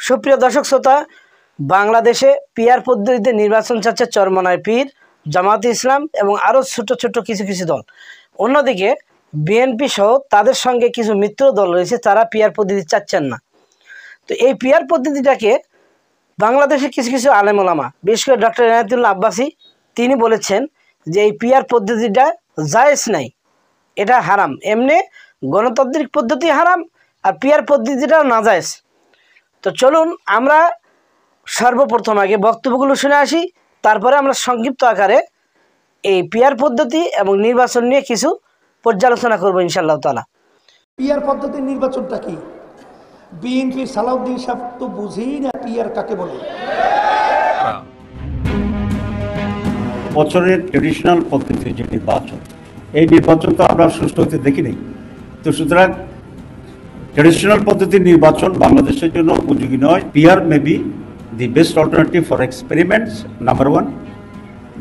সুপ্রিয় দর্শক শ্রোতা, বাংলাদেশে পিআর পদ্ধতিতে নির্বাচন চাচ্ছে চরমনায় পীর, জামায়াতে ইসলাম এবং আরও ছোট ছোট কিছু কিছু দল। অন্যদিকে বিএনপি সহ তাদের সঙ্গে কিছু মিত্র দল রয়েছে, তারা পিআর পদ্ধতি চাচ্ছেন না। তো এই পিআর পদ্ধতিটাকে বাংলাদেশে কিছু কিছু আলেম ওলামা, বিশেষ করে ডক্টর এনায়েতুল্লাহ আব্বাসী, তিনি বলেছেন যে এই পিআর পদ্ধতিটা জায়েজ নাই, এটা হারাম। এমনি গণতান্ত্রিক পদ্ধতি হারাম, আর পিআর পদ্ধতিটাও নাজায়েজ। তো চলুন আমরা সর্বপ্রথম আগে বক্তব্যগুলো শুনে আসি, তারপরে আমরা সংক্ষিপ্ত আকারে এই পিআর পদ্ধতি এবং নির্বাচন নিয়ে কিছু পর্যালোচনা করবো ইনশাআল্লাহ তাআলা। পিআর পদ্ধতির নির্বাচনটা কি? বিএনপি সালাউদ্দিন সাহেব তো বুঝেই না পিআর কাকে বলে। বছরের ট্রেডিশনাল পদ্ধতির যে নির্বাচন, এই নির্বাচন তো আমরা সুষ্ঠু হতে দেখি নাই। তো সুতরাং ট্রেডিশনাল পদ্ধতির নির্বাচন বাংলাদেশের জন্য উপযোগী নয়। PR may be the best alternative for experiments, number one.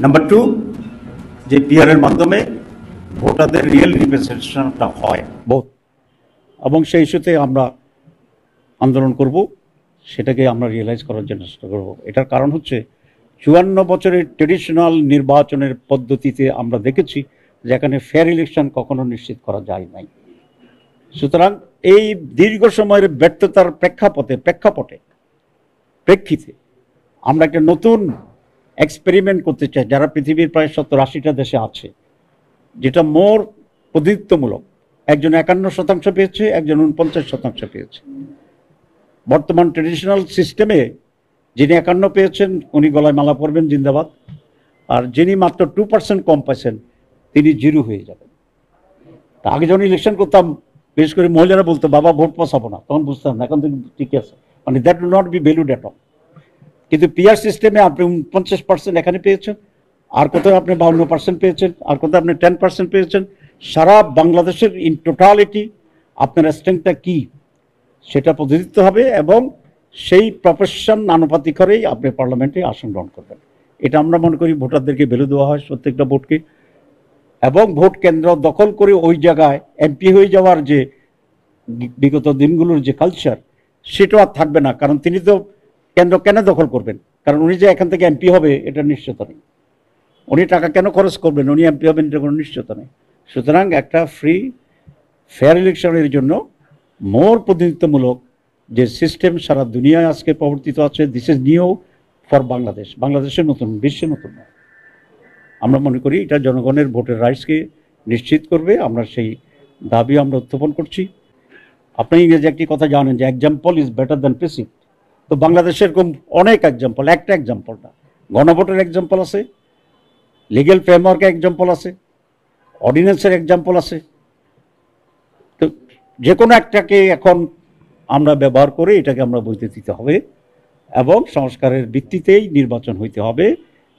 Number two, যে পিআরের মাধ্যমে ভোটারদের রিয়েল রিপ্রেজেন্টেশনটা হয় বোধ, এবং সেই ইস্যুতে আমরা আন্দোলন করব, সেটাকে আমরা রিয়েলাইজ করার জন্য চেষ্টা করব। এটার কারণ হচ্ছে 54 বছরের ট্রেডিশনাল নির্বাচনের পদ্ধতিতে আমরা দেখেছি যে এখানে ফেয়ার ইলেকশন কখনো নিশ্চিত করা যায় নাই। সুতরাং এই দীর্ঘ সময়ের ব্যর্থতার প্রেক্ষিতে আমরা একটা নতুন এক্সপেরিমেন্ট করতে চাই, যারা পৃথিবীর প্রায় 70-80টা দেশে আছে, যেটা মোর প্রতিনিধিত্বমূলক। একজন 51% পেয়েছে, একজন 49% পেয়েছে। বর্তমান ট্রেডিশনাল সিস্টেমে যিনি 51 পেয়েছেন উনি গলায় মালা পরবেন, জিন্দাবাদ। আর যিনি মাত্র 2% কম পাইছেন তিনি জিরো হয়ে যাবেন। আগে যখন ইলেকশন করতাম, বিশেষ করে মহিলারা বলতো বাবা ভোট পছাবো না, তখন বুঝতাম না, এখন তো ঠিক আছে, মানে that will not be valued at all. কিন্তু পিআর সিস্টেমে আপনি 49% এখানে পেয়েছেন, আর কোথাও আপনি 52% পেয়েছেন, আর কোথাও আপনি 10% পেয়েছেন। সারা বাংলাদেশের ইন টোটালিটি আপনার স্ট্রেংথটা কি সেটা প্রতিনিধিত্ব হবে, এবং সেই প্রফেশন আনুপাতিক করেই আপনি পার্লামেন্টে আসন গ্রহণ করবেন। এটা আমরা মনে করি ভোটারদেরকে ভ্যালু দেওয়া হয় প্রত্যেকটা ভোটকে, এবং ভোট কেন্দ্র দখল করে ওই জায়গায় এমপি হয়ে যাওয়ার যে বিগত দিনগুলোর যে কালচার, সেটাও আর থাকবে না। কারণ তিনি তো কেন্দ্র কেন দখল করবেন? কারণ উনি যে এখান থেকে এমপি হবে এটা নিশ্চয়তা নেই। উনি টাকা কেন খরচ করবেন? উনি এমপি হবেন এটা কোনো নিশ্চয়তা নেই। সুতরাং একটা ফ্রি ফেয়ার ইলেকশনের জন্য মোর প্রতিনিধিত্বমূলক যে সিস্টেম সারা দুনিয়ায় আজকে প্রবর্তিত আছে, this is new for Bangladesh. বাংলাদেশের নতুন, বিশ্বের নতুন। আমরা মনে করি এটা জনগণের ভোটের রাইটসকে নিশ্চিত করবে। আমরা সেই দাবি আমরা উত্থাপন করছি। আপনি ইংরেজি একটি কথা জানেন যে এক্সাম্পল ইজ বেটার দ্যান প্রিসিপ্ট। তো বাংলাদেশের এরকম অনেক এক্সাম্পল, একটা এক্সাম্পল না, গণভোটের এক্সাম্পল আছে, লিগ্যাল ফ্রেমওয়ার্কের এক্সাম্পল আছে, অর্ডিন্যান্সের এক্সাম্পল আছে। তো যে কোনো একটাকে এখন আমরা ব্যবহার করে এটাকে আমরা বইতে দিতে হবে, এবং সংস্কারের ভিত্তিতেই নির্বাচন হইতে হবে,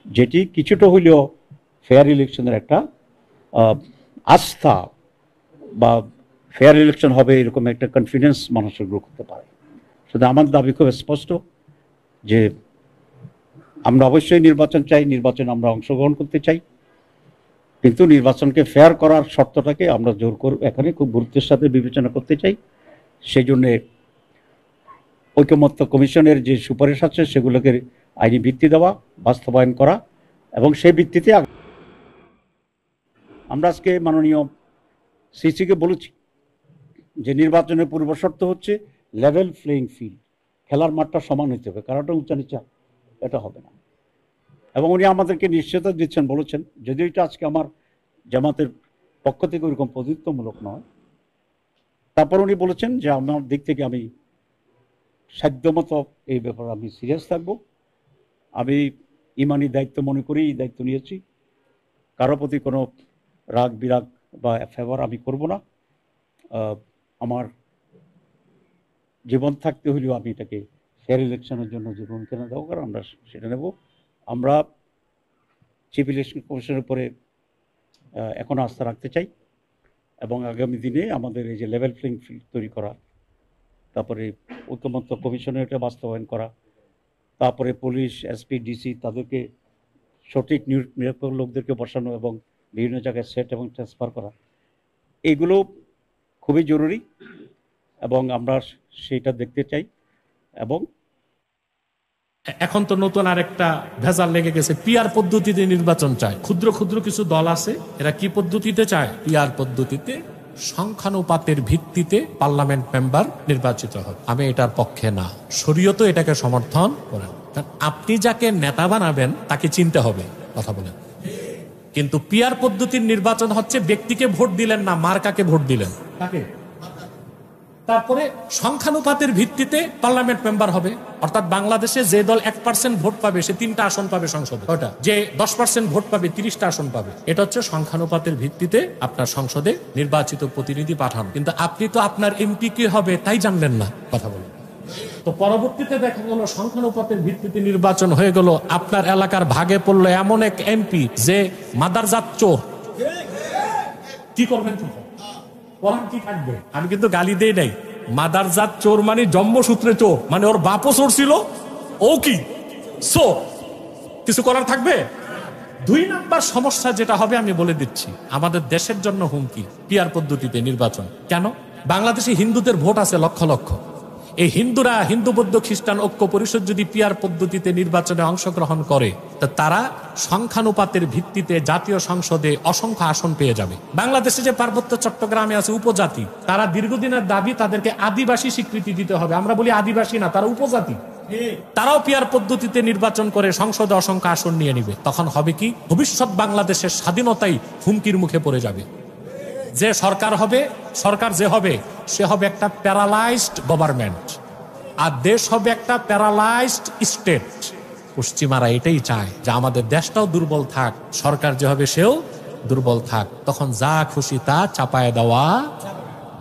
যেটি কিছুটা হইলেও ফেয়ার ইলেকশনের একটা আস্থা বা ফেয়ার ইলেকশন হবে এরকম একটা কনফিডেন্স মানুষের গ্রো করতে পারে। শুধু আমার দাবি খুব স্পষ্ট যে আমরা অবশ্যই নির্বাচন চাই, নির্বাচনে আমরা অংশগ্রহণ করতে চাই, কিন্তু নির্বাচনকে ফেয়ার করার শর্তটাকে আমরা জোর করে এখানে খুব গুরুত্বের সাথে বিবেচনা করতে চাই। সেই জন্যে ঐকমত্য কমিশনের যে সুপারিশ আছে সেগুলোকে আইনি ভিত্তি দেওয়া, বাস্তবায়ন করা, এবং সেই ভিত্তিতে আমরা আজকে মাননীয় সিসিকে বলেছি যে নির্বাচনের পূর্ব শর্ত হচ্ছে লেভেল প্লেইং ফিল্ড, খেলার মাঠটা সমান হতে হবে, কারোটা উঁচা নিচা এটা হবে না। এবং উনি আমাদেরকে নিশ্চয়তা দিচ্ছেন, বলেছেন, যদিও এটা আজকে আমার জামাতের পক্ষ থেকে ওইরকম প্রতিনিধিত্বমূলক নয়, তারপর উনি বলেছেন যে আমার দিক থেকে আমি সাধ্যমতো এই ব্যাপারে আমি সিরিয়াস থাকব। আমি ইমানি দায়িত্ব মনে করি এই দায়িত্ব নিয়েছি, কারো প্রতি কোনো রাগ বিরাগ বা ফেভার আমি করব না। আমার জীবন থাকতে হলেও আমি এটাকে ফেয়ার ইলেকশনের জন্য যে ভূমিকা নেওয়া দরকার আমরা সেটা নেব। আমরা চিফ ইলেকশন কমিশনের উপরে এখন আস্থা রাখতে চাই, এবং আগামী দিনে আমাদের এই যে লেভেল প্লেইং ফিল্ড তৈরি করা, তারপরে ঐকমত্য কমিশনের এটা বাস্তবায়ন করা, তারপরে পুলিশ, এসপি, ডিসি তাদেরকে সঠিক নিরপেক্ষ লোকদেরকে বসানো এবং বিভিন্ন জায়গায় সেট এবং ট্রান্সফার করা, এগুলো খুবই জরুরি, এবং আমরা সেইটা দেখতে চাই। এবং এখন তো নতুন আরেকটা ভেজাল লেগে গেছে, পিআর পদ্ধতিতে নির্বাচন চায়। ক্ষুদ্র ক্ষুদ্র কিছু দল আছে, এরা কি পদ্ধতিতে চায়? পিআর পদ্ধতিতে, সংখ্যানুপাতের ভিত্তিতে পার্লামেন্ট মেম্বার নির্বাচিত হয়। আমি এটার পক্ষে না, শরীয়ত এটাকে সমর্থন করেন। আপনি যাকে নেতা বানাবেন তাকে চিনতে হবে, কথা বলেন। কিন্তু পিআর পদ্ধতির নির্বাচন হচ্ছে ব্যক্তিকে ভোট দিলেন না, মার্কাকে ভোট দিলেন, তাকে। তারপরে সংখ্যানুপাতের ভিত্তিতে পার্লামেন্ট মেম্বার হবে, অর্থাৎ বাংলাদেশে যে দল 1% ভোট পাবে সে 3টা আসন পাবে সংসদে, ওটা যে 10% ভোট পাবে 30টা আসন পাবে। এটা হচ্ছে সংখ্যানুপাতের ভিত্তিতে আপনার সংসদে নির্বাচিত প্রতিনিধি পাঠান। কিন্তু আপনি তো আপনার এমপি কি হবে তাই জানলেন না, কথা বলেন। তো পরবর্তীতে দেখা গেল সংখ্যানুপাতের ভিত্তিতে নির্বাচন হয়ে গেল, আপনার এলাকার ভাগে পড়লো এমন এক এমপি যে মাদারজাত চোর। কি করবেন? কি থাকবে? আমি কিন্তু গালি দেই নাই। মাদারজাত চোর মানে জন্মসূত্রে চোর, মানে ওর বাপও চোর ছিল, ও কি চোর, কিছু করার থাকবে? 2 নাম্বার সমস্যা যেটা হবে আমি বলে দিচ্ছি, আমাদের দেশের জন্য হুমকি পিআর পদ্ধতিতে নির্বাচন। কেন? বাংলাদেশে হিন্দুদের ভোট আছে লক্ষ লক্ষ। এই হিন্দুরা, হিন্দু বৌদ্ধ খ্রিস্টান ঐক্য পরিষদ যদি পিআর পদ্ধতিতে নির্বাচনে অংশগ্রহণ করে, তা তারা সংখ্যানুপাতের ভিত্তিতে জাতীয় সংসদে অসংখ্য আসন পেয়ে যাবে। বাংলাদেশে যে পার্বত্য চট্টগ্রামে আছে উপজাতি, তারা দীর্ঘদিনের দাবি তাদেরকে আদিবাসী স্বীকৃতি দিতে হবে। আমরা বলি আদিবাসী না, তারা উপজাতি। তারাও পিআর পদ্ধতিতে নির্বাচন করে সংসদে অসংখ্য আসন নিয়ে নিবে। তখন হবে কি? ভবিষ্যৎ বাংলাদেশের স্বাধীনতাই হুমকির মুখে পড়ে যাবে। যে সরকার হবে, সরকার যে হবে, সে হবে একটা প্যারালাইজড গভর্নমেন্ট, আর দেশ হবে একটা প্যারালাইজড স্টেট। পশ্চিমারা এটাই চায় যে আমাদের দেশটাও দুর্বল থাক, সরকার যে হবে সেও দুর্বল থাক, তখন যা খুশি তা চাপায় দেওয়া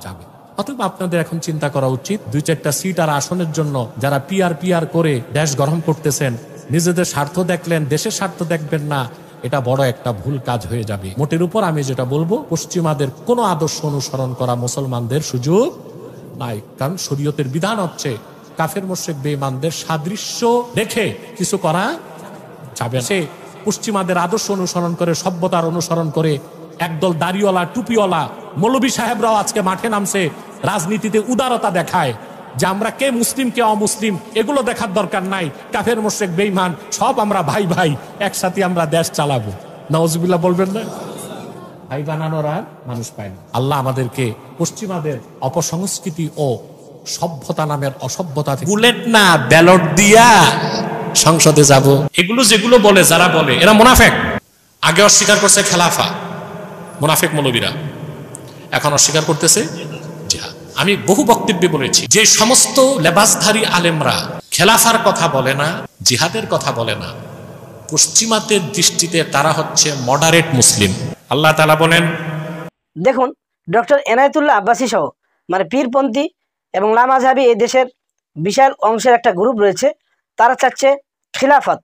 যাবে। অতএব আপনাদের এখন চিন্তা করা উচিত, 2-4টা সিট আর আসনের জন্য যারা পিআর করে দেশ গরম করতেছেন, নিজেদের স্বার্থ দেখলেন, দেশের স্বার্থ দেখবেন না, এটা বড় একটা ভুল কাজ হয়ে যাবে। মোটের উপর আমি যেটা বলবো, পশ্চিমাদের কোন আদর্শ অনুসরণ করা মুসলমানদের সুযোগ নাই। কারণ শরীয়তের বিধান হচ্ছে কাফের মুশরিক বেঈমানদের সাদৃশ্য দেখে কিছু করা যাবে না। সে পশ্চিমাদের আদর্শ অনুসরণ করে, সভ্যতার অনুসরণ করে একদল দাড়িওয়ালা টুপিওয়ালা মৌলবী সাহেবরাও আজকে মাঠে নামছে, রাজনীতিতে উদারতা দেখায় যে আমরা কে মুসলিম কে অমুসলিম এগুলো দেখার দরকার নাই, কাফের মুশরিক বেঈমান সব আমরা ভাই ভাই, একসাথে আমরা দেশ চালাবো। নাউজুবিল্লাহ বলবেন না? ভাই বানানোর আর মানুষ পায় না। আল্লাহ আমাদেরকে পশ্চিমাদের অপসংস্কৃতি ও সভ্যতা নামের অসভ্যতা থেকে, বুলেট না ব্যালট দিয়া সংসদে যাব, এগুলো যেগুলো বলে, যারা বলে এরা মুনাফিক। আগে অস্বীকার করছে খেলাফা, মুনাফিক মৌলবীরা, এখন অস্বীকার করতেছে জিহাদ। আমি বহু বক্তব্যে বলেছি যে সমস্ত লেবাসধারী আলেমরা খেলাফার কথা বলে না, জিহাদের কথা বলে না, পশ্চিমাদের দৃষ্টিতে তারা হচ্ছে মডারেট মুসলিম। আল্লাহ তাআলা বলেন, দেখুন ডক্টর এনায়েতুল্লাহ আব্বাসী সহ মানে পীরপন্থী এবং লামাযহাবী এই দেশের বিশাল অংশের একটা গ্রুপ রয়েছে, তারা চাচ্ছে খিলাফত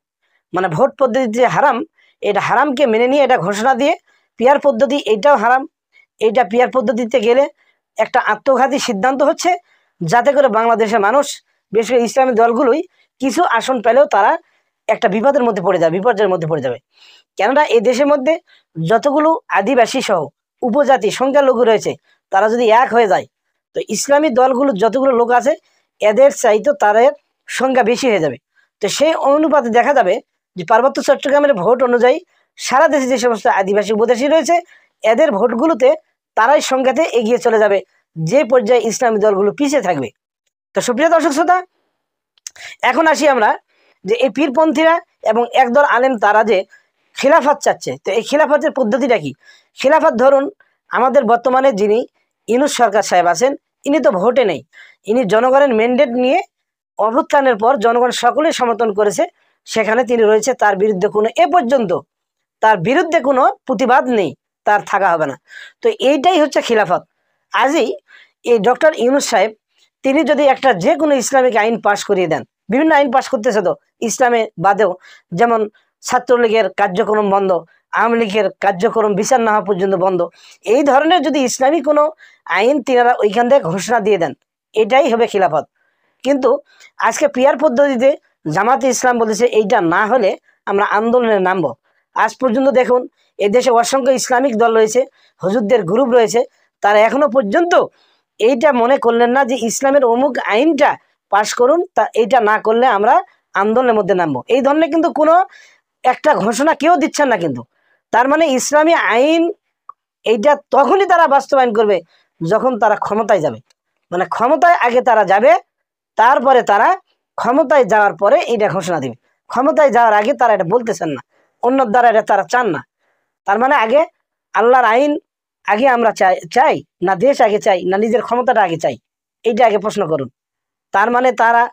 মানে ভোট পদ্ধতি যে হারাম, এটা হারামকে মেনে নিয়ে এটা ঘোষণা দিয়ে পিআর পদ্ধতি এইটাও হারাম, এইটা পিআর পদ্ধতিতে গেলে একটা আত্মঘাতী সিদ্ধান্ত হচ্ছে, যাতে করে বাংলাদেশের মানুষ, বিশেষ করে ইসলামী দলগুলোই কিছু আসন পেলেও তারা একটা বিপদের মধ্যে পড়ে যাবে, বিপর্যয়ের মধ্যে পড়ে যাবে। কেননা এই দেশের মধ্যে যতগুলো আদিবাসী সহ উপজাতি সংখ্যালঘু রয়েছে, তারা যদি এক হয়ে যায়, তো ইসলামী দলগুলো যতগুলো লোক আছে এদের চাইতে তাদের সংখ্যা বেশি হয়ে যাবে। তো সেই অনুপাতে দেখা যাবে যে পার্বত্য চট্টগ্রামের ভোট অনুযায়ী সারা দেশে যে সমস্ত আদিবাসী উপজাতি রয়েছে, এদের ভোটগুলোতে তারাই সংখ্যাতে এগিয়ে চলে যাবে, যে পর্যায়ে ইসলামী দলগুলো পিছিয়ে থাকবে। তো সুপ্রিয় দর্শক শ্রোতা, এখন আসি আমরা যে এই পীরপন্থীরা এবং একদল আলেম তারা যে খিলাফত চাচ্ছে, তো এই খিলাফতের পদ্ধতিটা কি? খিলাফত ধরুন আমাদের বর্তমানে যিনি ইউনূস সরকার সাহেব আছেন, ইনি তো ভোটে নেই, ইনি জনগণের ম্যান্ডেট নিয়ে অভ্যুত্থানের পর জনগণ সকলেই সমর্থন করেছে, সেখানে তিনি রয়েছে, তার বিরুদ্ধে কোনো এ পর্যন্ত তার বিরুদ্ধে কোনো প্রতিবাদ নেই, তার থাকা হবে না। তো এইটাই হচ্ছে খিলাফত। আজই এই ডক্টর ইউনূস সাহেব তিনি যদি একটা যে কোনো ইসলামিক আইন পাশ করিয়ে দেন, বিভিন্ন আইন পাশ করতেছে তো ইসলামে বাদেও, যেমন ছাত্রলীগের কার্যক্রম বন্ধ, আওয়ামী লীগের কার্যক্রম বিচার না হওয়া পর্যন্ত বন্ধ, এই ধরনের যদি ইসলামী কোনো আইন তিনারা ওইখান থেকে ঘোষণা দিয়ে দেন, এটাই হবে খিলাফত। কিন্তু আজকে পিআর পদ্ধতিতে জামাতে ইসলাম বলেছে এইটা না হলে আমরা আন্দোলনে নামবো। আজ পর্যন্ত দেখুন এদেশে অসংখ্য ইসলামিক দল রয়েছে, হুজুরদের গ্রুপ রয়েছে, তারা এখনো পর্যন্ত এইটা মনে করলেন না যে ইসলামের অমুক আইনটা পাশ করুন, তা এইটা না করলে আমরা আন্দোলনের মধ্যে নামবো, এই ধরনের কিন্তু কোনো একটা ঘোষণা কেউ দিচ্ছেন না। কিন্তু তার মানে ইসলামী আইন এইটা তখনই তারা বাস্তবায়ন করবে যখন তারা ক্ষমতায় যাবে। মানে ক্ষমতায় আগে তারা যাবে, তারপরে তারা ক্ষমতায় যাওয়ার পরে এইটা ঘোষণা দিবে। ক্ষমতায় যাওয়ার আগে তারা এটা বলতেছেন না, অন্য দ্বারা এটা তারা চান না। তার মানে আগে আল্লাহর আইন আগে আমরা চাই না, দেশ আগে চাই না, নিজের ক্ষমতাটা আগে চাই, এইটা আগে প্রশ্ন করুন। তার মানে তারা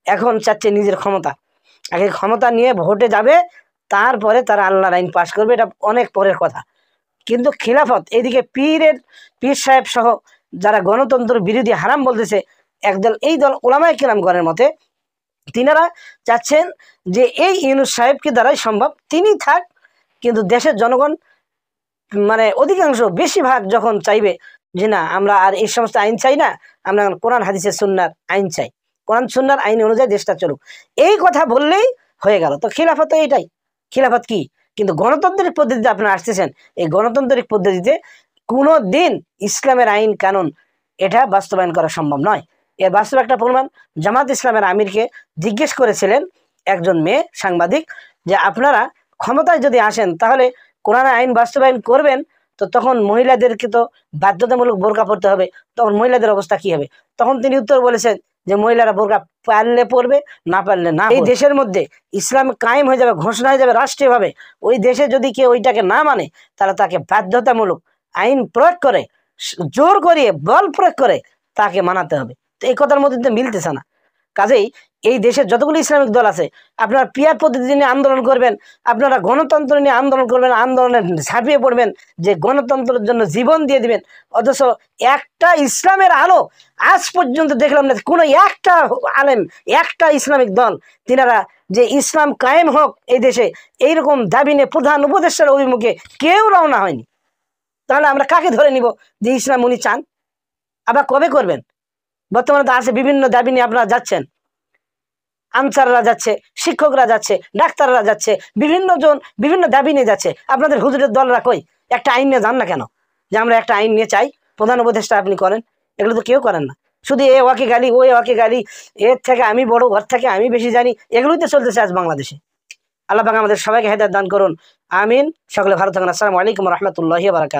এখন চাচ্ছে নিজের ক্ষমতা, আগে ক্ষমতা নিয়ে ভোটে যাবে, তারপরে তারা আল্লাহর আইন পাশ করবে, এটা অনেক পরের কথা। কিন্তু খিলাফত এইদিকে পীর সাহেব সহ যারা গণতন্ত্র বিরোধী হারাম বলতেছে একদল, এই দল ওলামায়ে কেরামগণের মতে তিনারা চাচ্ছেন যে এই ইউনূস সাহেবকে দ্বারাই সম্ভব, তিনি থাক, কিন্তু দেশের জনগণ মানে অধিকাংশ বেশিরভাগ যখন চাইবে যে না আমরা আর এই সমস্ত আইন চাই না, আমরা কোরআন হাদিসের সুন্নাহর আইন চাই, কোরআন সুন্নাহর আইন অনুযায়ী দেশটা চলুক, এই কথা বললেই হয়ে গেল। তো খিলাফত এইটাই। খিলাফত কি? কিন্তু গণতান্ত্রিক পদ্ধতিতে আপনারা আসতেছেন, এই গণতান্ত্রিক পদ্ধতিতে কোনো দিন ইসলামের আইন কানুন এটা বাস্তবায়ন করা সম্ভব নয়। এর বাস্তব একটা প্রমাণ, জামাত ইসলামের আমিরকে জিজ্ঞেস করেছিলেন একজন মেয়ে সাংবাদিক যে আপনারা ক্ষমতায় যদি আসেন তাহলে কোরআনের আইন বাস্তবায়ন করবেন, তো তখন মহিলাদেরকে তো বাধ্যতামূলক বোরকা পরতে হবে, তখন মহিলাদের অবস্থা কি হবে? তখন তিনি উত্তর বলেছেন যে মহিলারা বোরকা পারলে পরবে, না পারলে না। এই দেশের মধ্যে ইসলাম কায়েম হয়ে যাবে, ঘোষণা হয়ে যাবে রাষ্ট্রীয়ভাবে, ওই দেশে যদি কেউ ওইটাকে না মানে তাহলে তাকে বাধ্যতামূলক আইন প্রয়োগ করে, জোর করিয়ে বল প্রয়োগ করে তাকে মানাতে হবে। তো এই কথার মধ্যে তো মিলতেছে না। কাজেই এই দেশের যতগুলো ইসলামিক দল আছে আপনারা পিয়ার পদ্ধতি নিয়ে আন্দোলন করবেন, আপনারা গণতন্ত্র নিয়ে আন্দোলন করবেন, আন্দোলনে ঝাঁপিয়ে পড়বেন যে গণতন্ত্রের জন্য জীবন দিয়ে দিবেন, অথচ একটা ইসলামের আলো আজ পর্যন্ত দেখলাম না কোনো একটা আলেম, একটা ইসলামিক দল তিনারা যে ইসলাম কায়েম হোক এই দেশে এইরকম দাবি নিয়ে প্রধান উপদেষ্টার অভিমুখে কেউ রওনা হয়নি। তাহলে আমরা কাকে ধরে নিব যে ইসলাম উনি চান? আবার কবে করবেন? বর্তমানে তো আছে বিভিন্ন দাবি নিয়ে আপনারা যাচ্ছেন, আনসাররা যাচ্ছে, শিক্ষকরা যাচ্ছে, ডাক্তাররা যাচ্ছে, বিভিন্ন জন বিভিন্ন দাবি নিয়ে যাচ্ছে। আপনাদের হুজুরের দলরা কই? একটা আইন নিয়ে যান না কেন যে আমরা একটা আইন নিয়ে চাই, প্রধান উপদেষ্টা আপনি করেন? এগুলো তো কেউ করেন না, শুধু এ ওয়াকে গালি, ওই ওয়াকে গালি, এর থেকে আমি বড়, ওর থেকে আমি বেশি জানি, এগুলোই তো চলতেছে আজ বাংলাদেশে। আল্লাহ পাক আমাদের সবাইকে হেদায়েত দান করুন, আমিন। সকলে ভালো থাকুন। আসসালামু আলাইকুম ওয়া রাহমাতুল্লাহি ওয়া বারাকাতুহু।